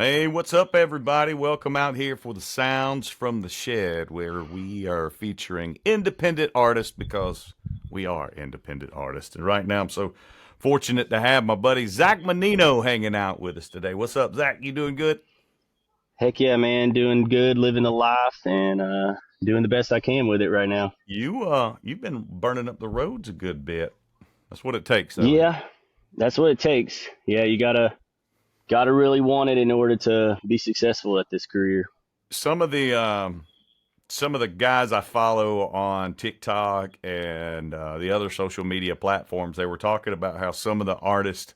Hey, what's up, everybody? Welcome out here for the Sounds from the Shed, where we are featuring independent artists because we are independent artists. And right now, I'm so fortunate to have my buddy Zack Mannino hanging out with us today. What's up, Zack? You doing good? Heck yeah, man. Doing good, living the life, and doing the best I can with it right now. You've been burning up the roads a good bit. That's what it takes, though. Yeah, that's what it takes. Yeah, you gotta really want it in order to be successful at this career. Some of the some of the guys I follow on TikTok and the other social media platforms, they were talking about how some of the artists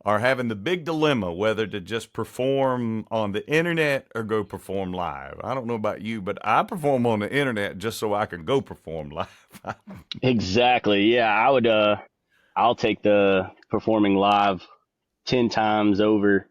are having the big dilemma whether to just perform on the internet or go perform live. I don't know about you, but I perform on the internet just so I can go perform live. Exactly. Yeah, I'll take the performing live 10 times over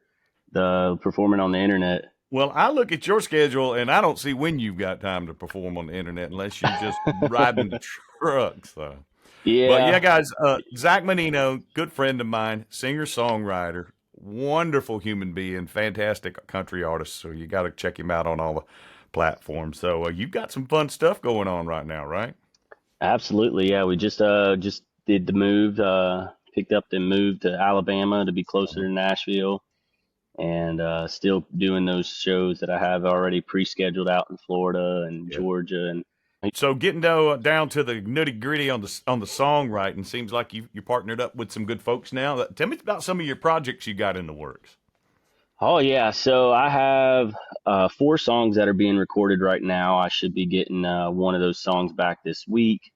the performing on the internet. Well, I look at your schedule and I don't see when you've got time to perform on the internet unless you're just riding the truck. So. But yeah, Yeah, guys, Zack Mannino, good friend of mine, singer songwriter, wonderful human being, fantastic country artist. So you got to check him out on all the platforms. So you've got some fun stuff going on right now, right? absolutely. Yeah, we just did the move, picked up and moved to Alabama to be closer to Nashville. And still doing those shows that I have already pre-scheduled out in Florida and Yeah. Georgia. And So getting down to the nitty gritty on the songwriting, seems like you partnered up with some good folks now. Tell me about some of your projects you got in the works. oh yeah, so I have four songs that are being recorded right now. I should be getting one of those songs back this week,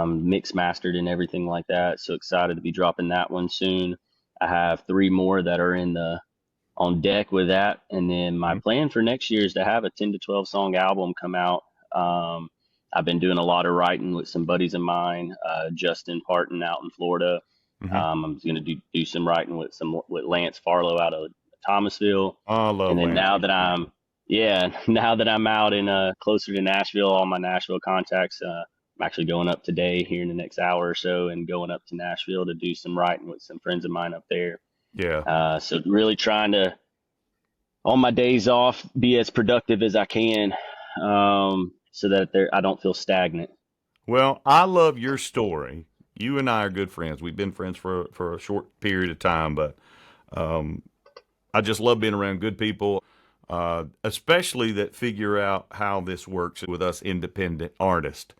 mixed, mastered, and everything like that. So excited to be dropping that one soon. I have three more that are in the on deck with that. And then my Mhm. plan for next year is to have a 10 to 12 song album come out. Um, I've been doing a lot of writing with some buddies of mine, Justin Parton out in Florida. Hmm. I'm going to do some writing with Lance Farlow out of Thomasville. I And love then Lance. yeah, now that I'm out in closer to Nashville, all my Nashville contacts, I'm actually going up today here in the next hour or so and going up to Nashville to do some writing with some friends of mine up there. Yeah. So really trying to, on my days off, be as productive as I can, so that I don't feel stagnant. Well, I love your story. You and I are good friends. We've been friends for a short period of time, but um, I just love being around good people, especially that figure out how this works with us independent artists.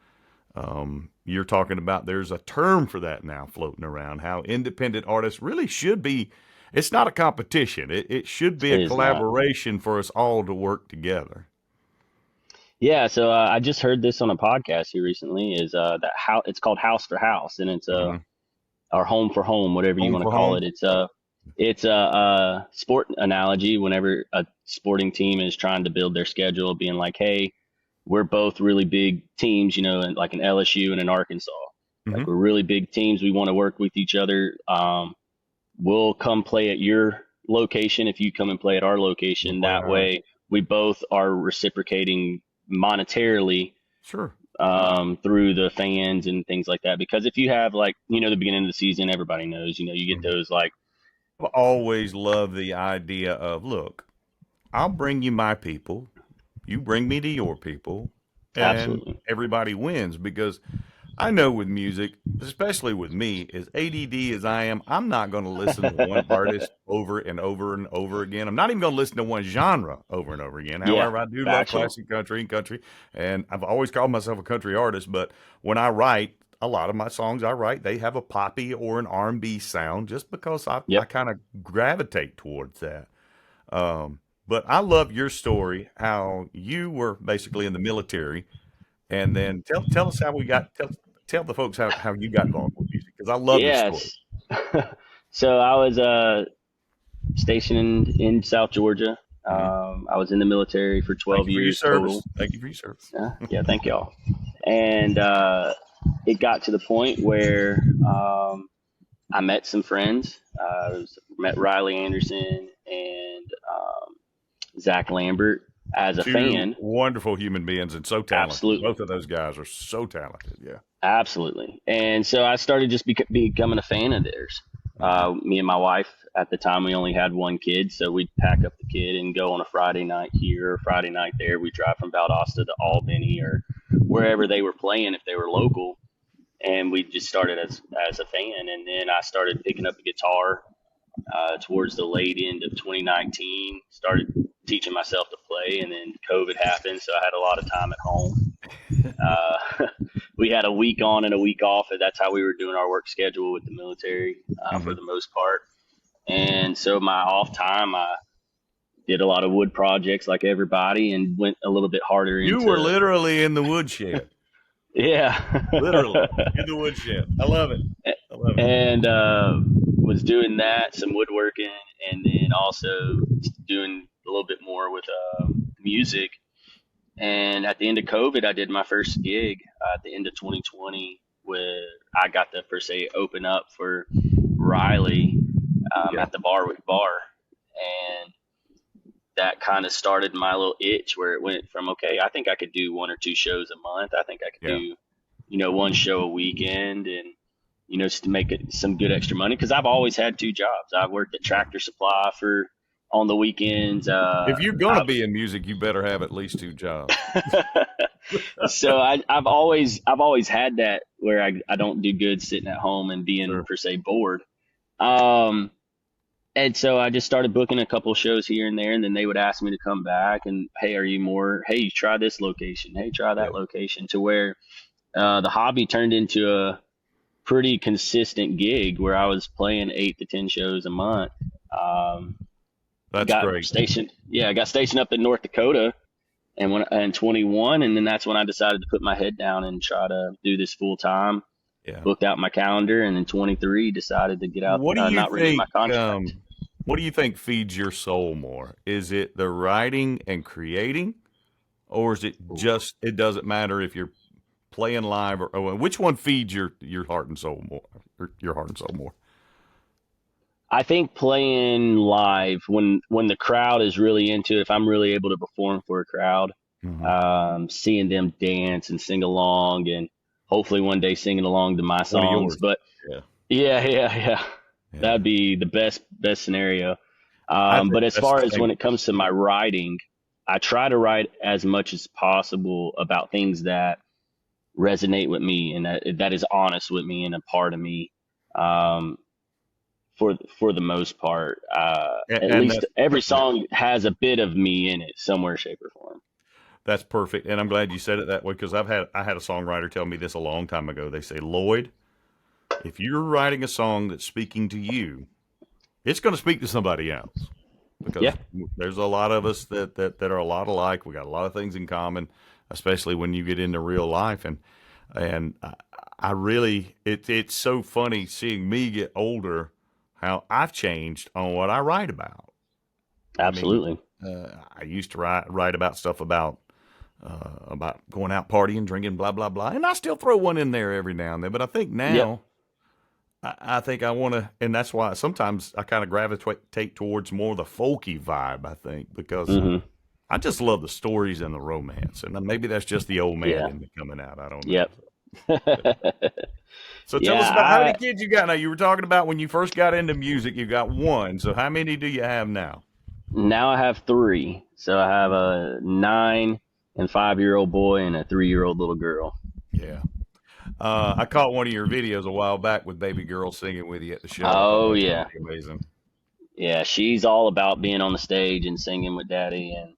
You're talking about there's a term for that now floating around, how independent artists really should be. It's not a competition. It should be a It is not. collaboration for us all to work together. Yeah, so I just heard this on a podcast here recently. Is that how it's called House for House, and it's Hmm. or Home for Home, whatever you Home want to for call home. it. It's a sport analogy. Whenever a sporting team is trying to build their schedule, being like, hey, we're both really big teams, and like an LSU and an Arkansas. Like Hmm. we're really big teams. We want to work with each other. We'll come play at your location if you come and play at our We'll location. play at That ours. way, we both are reciprocating monetarily Sure. through the fans and things like that. Because if you have like, the beginning of the season, everybody knows, you get Mhm. those like, I've always loved the idea of, look, I'll bring you my people, you bring me to your people, and absolutely. everybody wins because I know with music, especially with me, as ADD as I am, I'm not going to listen to one artist over and over and over again. I'm not even going to listen to one genre over and over again. Yeah, However, I do love factual. classic country, and I've always called myself a country artist. But when I write, a lot of my songs I write, they have a poppy or an R&B sound just because I Yep. kind of gravitate towards that. But I love your story, how you were basically in the military and then tell us how we got tell the folks how you got involved with music because I love this story. Yes. So I was stationed in South Georgia. Hmm. I was in the military for Thank 12 you for your years total. service. Thank you for your service. Yeah, thank y'all. And it got to the point where I met some friends. Met Riley Anderson and Zach Lambert as a Two fan. wonderful human beings and so talented. Absolutely. Both of those guys are so talented. Yeah. Absolutely. And so I started just becoming a fan of theirs. Me and my wife at the time, we only had one kid, so we'd pack up the kid and go on a Friday night here or Friday night there. We drive from Valdosta to Albany or wherever they were playing if they were local, and we just started as a fan. And then I started picking up the guitar towards the late end of 2019. Started teaching myself to play, and then COVID happened, so I had a lot of time at home. We had a week on and a week off, and that's how we were doing our work schedule with the military for the most part. And so my off time, I did a lot of wood projects like everybody, and went a little bit harder into. You were literally in the woodshed. Yeah. Literally in the woodshed. I love it. And was doing that, some woodworking, and then also doing a little bit more with music. And at the end of COVID, I did my first gig at the end of 2020, where I got to, per se, open up for Riley at the Bar with Bar. And that kind of started my little itch, where it went from, okay, I think I could do 1 or 2 shows a month. I think I could do, 1 show a weekend, and, just to make it some good extra money. Because I've always had 2 jobs. I've worked at Tractor Supply on the weekends. If you're going to be in music, you better have at least 2 jobs. So I've always had that, where I don't do good sitting at home and being per se bored. And so I just started booking a couple shows here and there, and then they would ask me to come back and, hey, hey, try this location. Hey, try that location, to where the hobby turned into a pretty consistent gig where I was playing 8 to 10 shows a month. That's great. I got stationed up in North Dakota in 21, and then that's when I decided to put my head down and try to do this full time. Yeah. Booked out my calendar, and in 23 decided to get out. Not renewing my contract. What do you think feeds your soul more? Is it the writing and creating, or is it just, it doesn't matter if you're playing live or which one feeds your heart and soul more? Or your heart and soul more? I think playing live, when the crowd is really into it, if I'm really able to perform for a crowd, seeing them dance and sing along, and hopefully one day singing along to my songs. But yeah. That'd be the best scenario. But as far as when it comes to my writing, I try to write as much as possible about things that resonate with me, and that is honest with me and a part of me. For the most part, at least every song has a bit of me in it, somewhere, shape, or form. That's perfect, and I'm glad you said it that way, because I had a songwriter tell me this a long time ago. They say, Lloyd, if you're writing a song that's speaking to you, it's going to speak to somebody else. Because there's a lot of us that are a lot alike. We got a lot of things in common, especially when you get into real life, and I really, it's so funny seeing me get older, how I've changed on what I write about. Absolutely. I used to write about stuff about going out partying, drinking, blah, blah, blah. And I still throw one in there every now and then. But I think now, I think I want to, and that's why sometimes I kind of gravitate towards more the folky vibe, I think, because I just love the stories and the romance. And maybe that's just the old man in me coming out. I don't know. Yep. So tell us about how many kids you got now. You were talking about when you first got into music, you got 1. So how many do you have now? Now I have 3. So I have a 9 and 5-year-old boy and a 3-year-old little girl. Yeah. I caught one of your videos a while back with baby girl singing with you at the show. Oh, yeah. Amazing. Yeah, she's all about being on the stage and singing with daddy, and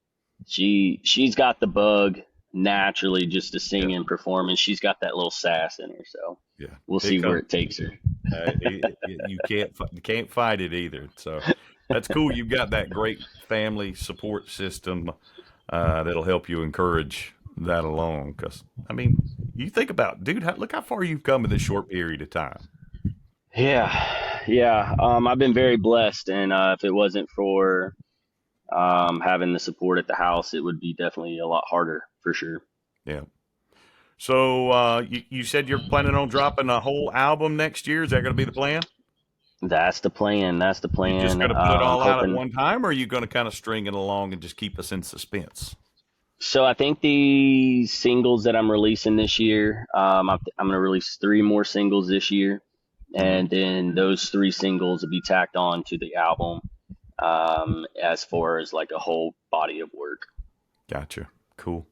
she's got the bug naturally just to sing and perform, and she's got that little sass in her, so we'll see where it takes her. You can't fight it either. So that's cool. You've got that great family support system that'll help you encourage that along. Because I mean, you think about, dude, look how far you've come in this short period of time. Yeah. I've been very blessed, and if it wasn't for having the support at the house, it would be definitely a lot harder for sure. Yeah. So you said you're planning on dropping a whole album next year. Is that going to be the plan? That's the plan. That's the plan. You just going to put it all out at one time, or are you going to kind of string it along and just keep us in suspense? So I think the singles that I'm releasing this year, I'm going to release 3 more singles this year. Mm-hmm. and then those 3 singles will be tacked on to the album, as far as like a whole body of work. Gotcha. Cool.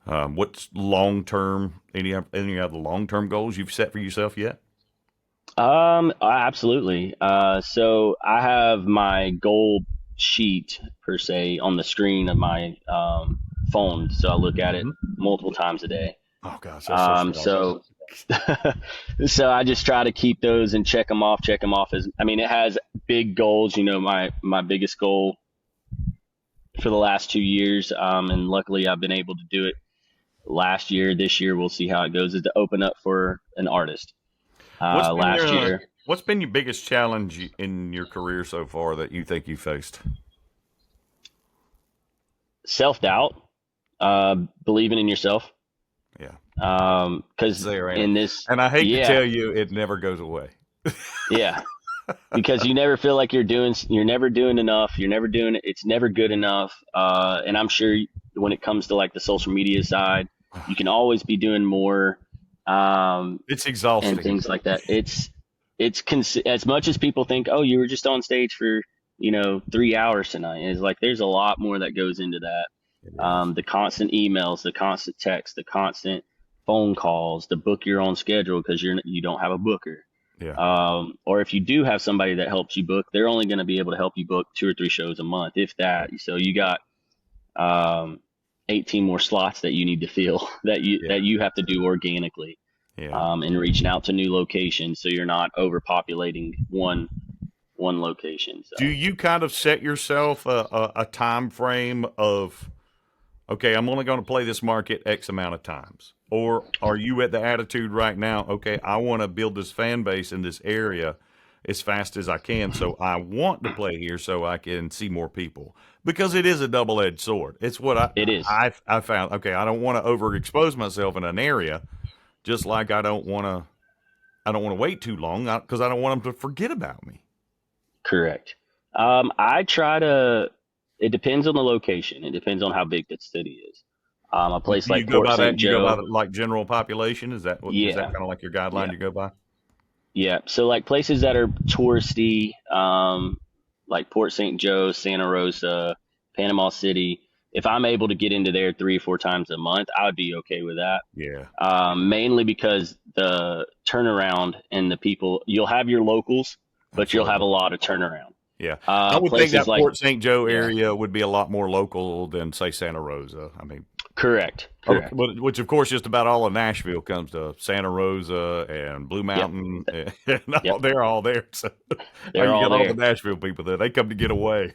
What's long term? Any other long term goals you've set for yourself yet? Absolutely. So I have my goal sheet per se on the screen of my phone, so I look at it Mm-hmm. multiple times a day. Oh gosh, that's so smart. So so I just try to keep those and check them off as I mean, it has big goals. You know, my biggest goal for the last 2 years, and luckily I've been able to do it last year. This year we'll see how it goes. Is to open up for an artist. What's been Last your year, What's been your biggest challenge in your career so far that you think you faced? self doubt, believing in yourself. Yeah, it's Because there, ain't it? in this, And I hate to yeah, tell you, it never goes away. yeah, because you never feel like you're never doing enough. You're never doing it. It's never good enough. And I'm sure when it comes to like the social media side, you can always be doing more, um, It's and exhausting. things like that. As much as people think, oh, you were just on stage for 3 hours tonight. It's like there's a lot more that goes into that. It is. The constant emails, the constant text, the constant phone calls, to book your own schedule because you don't have a booker. Yeah, Or if you do have somebody that helps you book, they're only going to be able to help you book 2 or 3 shows a month, if that. So you got um, 18 more slots that you need to fill yeah, that you have to do organically, yeah. and reaching out to new locations so you're not overpopulating one location. Do So you kind of set yourself a time frame of, okay, I'm only going to play this market X amount of times? Or are you at the attitude right now, okay, I want to build this fan base in this area as fast as I can, so I want to play here so I can see more people? Because it is a double-edged sword. It's what it is. I found. Okay, I don't want to overexpose myself in an area, just like I don't want to wait too long because I don't want them to forget about me. Correct. I try to. It depends on the location. It depends on how big the city is. A place Do you like go Port by that? St. You go by Joe. the, like general population? Is that Yeah, kind of like your guideline yeah, you go by? yeah. So like places that are touristy, like Port St. Joe, Santa Rosa, Panama City. If I'm able to get into there 3 or 4 times a month, I would be okay with that. Yeah, Mainly because the turnaround and the people, you'll have your locals, but you'll have absolutely. a lot of turnaround. Yeah, I would think Places that like, Port St. Joe yeah, area would be a lot more local than say Santa Rosa. I mean, correct, oh, correct. which of course just about all of Nashville comes to Santa Rosa and Blue Yep, Mountain, and yep. they're all there. So They're you all got all the there. Nashville people there. They come to get away.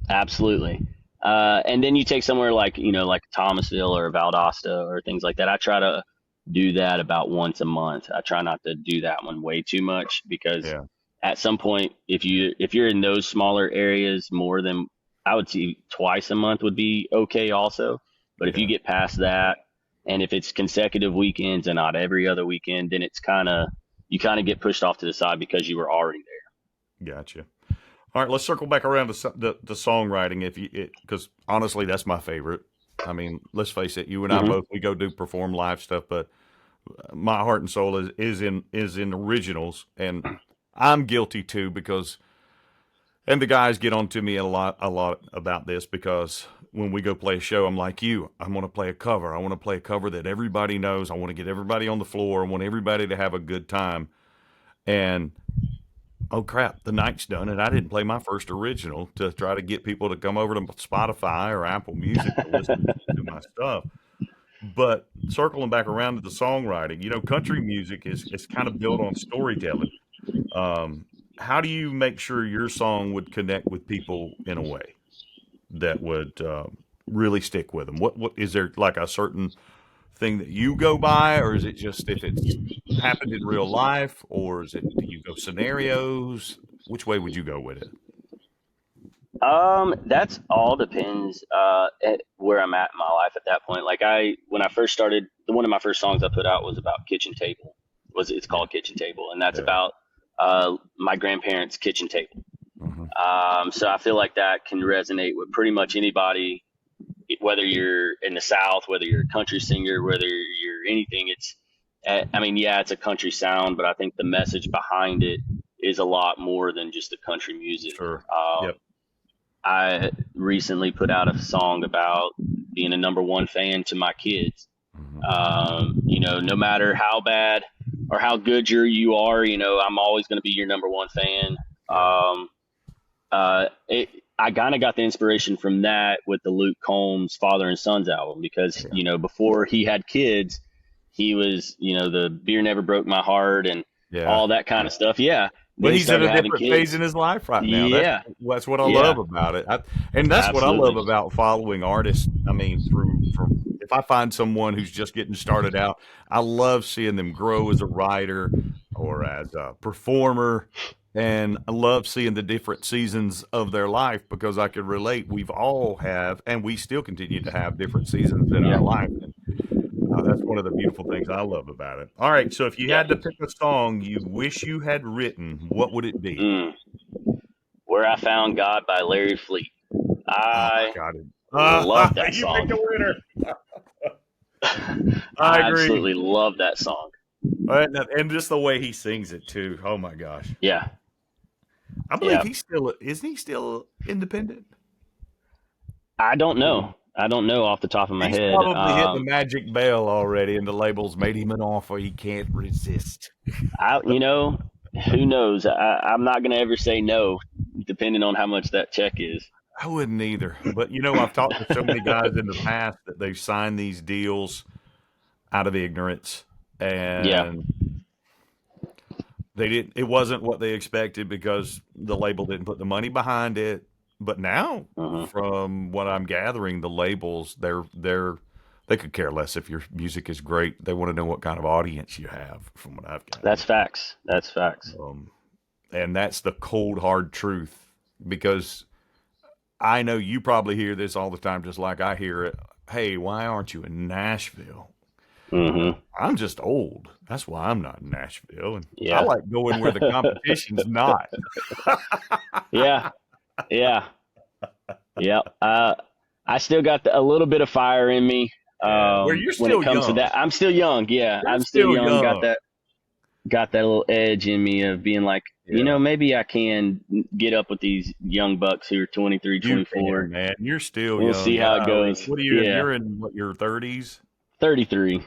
Absolutely. And then you take somewhere like, like Thomasville or Valdosta or things like that. I try to do that about once a month. I try not to do that one way too much because Yeah, at some point, if you're in those smaller areas more than, I would see, twice a month would be okay also. But if you yeah, get past that, and if it's consecutive weekends and not every other weekend, then you kind of get pushed off to the side because you were already gotcha. All right, let's circle back around to the songwriting. If you, because honestly, that's my favorite. I mean, let's face it. You and there. I both we go do perform live stuff, but my heart and soul is in originals, and I'm guilty too because and the guys get on to me a lot about this because when we go play a show, I'm like you. I want to play a cover. I want to play a cover that everybody knows. I want to get everybody on the floor. I want everybody to have a good time. And oh crap, the night's done, and I didn't play my first original to try to get people to come over to Spotify or Apple Music to listen to my stuff. But circling back around to the songwriting, country music is kind of built on storytelling. Um, how do you make sure your song would connect with people in a way that would really stick with them? What is there like a certain thing that you go by, or is it just if it's happened in real life, or is it do you go scenarios? Which way would you go with it? That's all depends at where I'm at in my life at that point. Like when I first started, one of my first songs I put out was about kitchen table. It's Yeah, called Kitchen Table, and that's yeah, about my grandparents' kitchen table. hmm So I feel like that can resonate with pretty much anybody, whether you're in the South, whether you're a country singer, whether you're anything. I mean, yeah, it's a country sound, but I think the message behind it is a lot more than just the country music. Sure. Yep. I recently put out a song about being a number one fan to my kids. You know, no matter how bad or how good you are, you know, I'm always going to be your number one fan. I kind of got the inspiration from that with the Luke Combs Father and Sons album, because, you know, before he had kids, he was, you know, the Beer Never Broke My Heart and all that kind of stuff. Yeah. But he's in a different phase in his life right now. Yeah. That's what I love about it. And that's what I love about following artists. I mean, if I find someone who's just getting started out, I love seeing them grow as a writer or as a performer. And I love seeing the different seasons of their life, because I could relate. We've all have, and we still continue to have different seasons in our life. And that's one of the beautiful things I love about it. All right, so if you had to pick a song you wish you had written, what would it be? Where I Found God by Larry Fleet. I love that song. You picked a winner. I agree. Absolutely love that song. And just the way he sings it too. Oh my gosh. Yeah. I believe isn't he still independent? I don't know. Off the top of my head. He's probably hit the magic bell already, and the label's made him an offer he can't resist. You know, who knows? I'm not going to ever say no, depending on how much that check is. I wouldn't either. But, you know, I've talked to so many guys in the past that they've signed these deals out of ignorance. And it wasn't what they expected because the label didn't put the money behind it. But now, from what I'm gathering, the labels, they could care less if your music is great. They want to know what kind of audience you have, from what I've gathered. That's facts. And that's the cold, hard truth, because I know you probably hear this all the time, just like I hear it. Hey, why aren't you in Nashville? I'm just old. That's why I'm not in Nashville. And I like going where the competition's not. Yeah. I still got a little bit of fire in me. Where you're still when it comes young. to that, I'm still young. Yeah, I'm still young. Got that little edge in me of being like, you know, maybe I can get up with these young bucks who are 23, 24. Man, you're still young. We'll see how it goes. What are you? You're in your 30s? 33.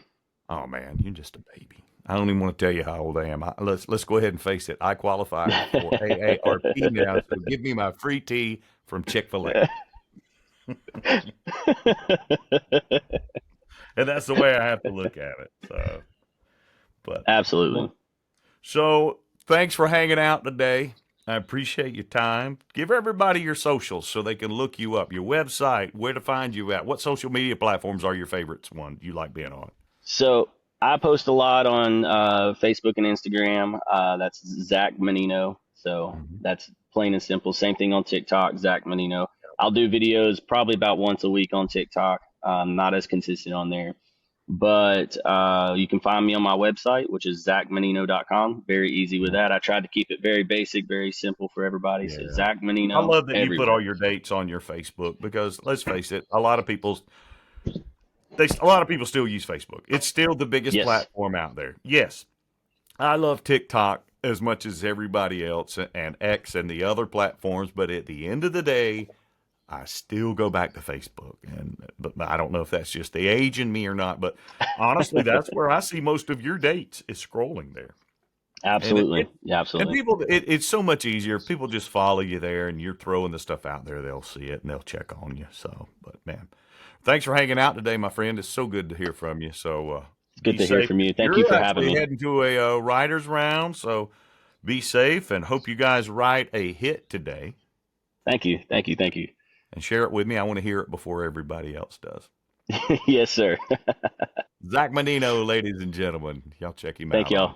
Oh man, you're just a baby. I don't even want to tell you how old I am. Let's go ahead and face it. I qualify for AARP now, so give me my free tea from Chick-fil-A. And that's the way I have to look at it. So, but absolutely. So, thanks for hanging out today. I appreciate your time. Give everybody your socials so they can look you up, your website, where to find you at. What social media platforms are your favorites one you like being on? So I post a lot on Facebook and Instagram. That's Zack Mannino. So that's plain and simple. Same thing on TikTok, Zack Mannino. I'll do videos probably about once a week on TikTok. Not as consistent on there. But you can find me on my website, which is zackmannino.com. Very easy with that. I tried to keep it very basic, very simple for everybody. So Zack Mannino. I love that you put all your dates on your Facebook, because let's face it, a lot of people still use Facebook. It's still the biggest platform out there. Yes, I love TikTok as much as everybody else, and X and the other platforms. But at the end of the day, I still go back to Facebook, but I don't know if that's just the age in me or not. But honestly, that's where I see most of your dates, is scrolling there. Absolutely, absolutely. And people, it's so much easier. If people just follow you there, and you're throwing the stuff out there, they'll see it and they'll check on you. So, but man, thanks for hanging out today, my friend. It's so good to hear from you. So, good to hear from you. Thank you for having me. You're heading to a writer's round, so be safe, and hope you guys write a hit today. Thank you. And share it with me. I want to hear it before everybody else does. Yes, sir. Zack Mannino, ladies and gentlemen. Y'all check him out. Thank y'all.